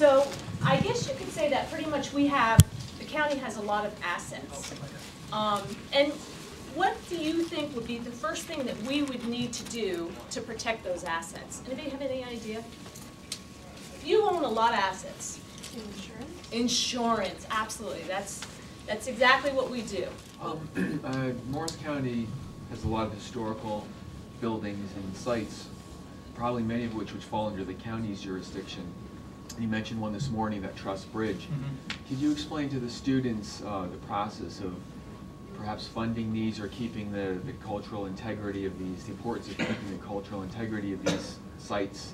So I guess you could say that pretty much the county has a lot of assets. And what do you think would be the first thing that we would need to do to protect those assets? Anybody have any idea? You own a lot of assets. Insurance? Insurance, absolutely. That's exactly what we do. Morris County has a lot of historical buildings and sites, probably many of which fall under the county's jurisdiction. You mentioned one this morning, that Truss Bridge. Could you explain to the students the process of perhaps funding these or keeping the cultural integrity of these, the importance of keeping the cultural integrity of these sites?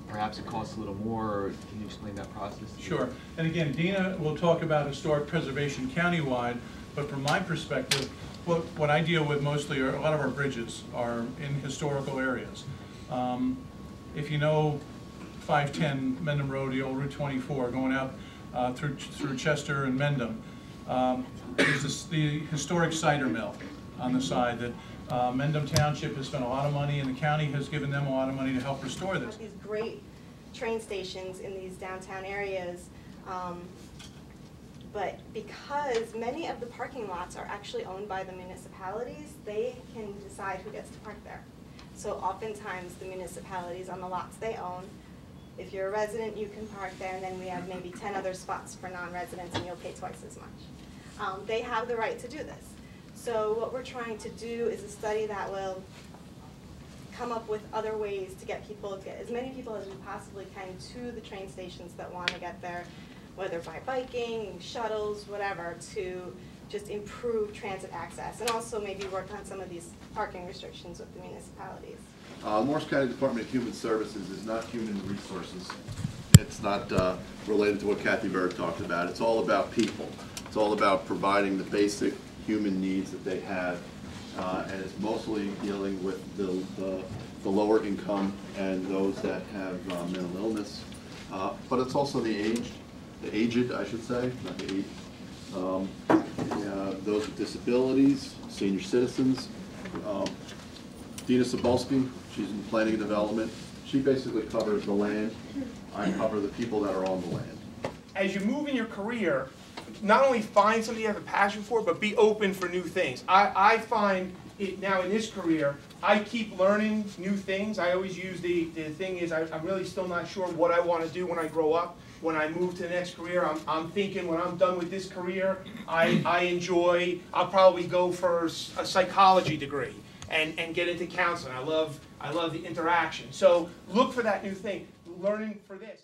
Perhaps it costs a little more. Can you explain that process? Sure. And again, Dina will talk about historic preservation countywide, but from my perspective, what I deal with mostly are a lot of our bridges are in historical areas. If you know 510 Mendham Road, the old Route 24, going out through Chester and Mendham, there's the historic cider mill on the side that Mendham Township has spent a lot of money, and the county has given them a lot of money to help restore this. These great train stations in these downtown areas, but because many of the parking lots are actually owned by the municipalities, they can decide who gets to park there. So oftentimes the municipalities on the lots they own, if you're a resident, you can park there, and then we have maybe 10 other spots for non-residents, and you'll pay twice as much. They have the right to do this. So what we're trying to do is a study that will come up with other ways to get as many people as we possibly can to the train stations that want to get there, whether by biking, shuttles, whatever, to just improve transit access, and also maybe work on some of these parking restrictions with the municipalities. Morris County Department of Human Services is not human resources. It's not related to what Kathy Berg talked about. It's all about people. It's all about providing the basic human needs that they have, and it's mostly dealing with the lower income and those that have mental illness. But it's also the aged, I should say, not the aged. Those with disabilities, senior citizens. Dina Cebulski, she's in planning and development. She basically covers the land. I cover the people that are on the land. As you move in your career, not only find something you have a passion for, but be open for new things. I find it now in this career, I keep learning new things. I always use the thing is I'm really still not sure what I want to do when I grow up. When I move to the next career, I'm thinking when I'm done with this career, I'll probably go for a psychology degree and get into counseling. I love the interaction. So look for that new thing, learning for this.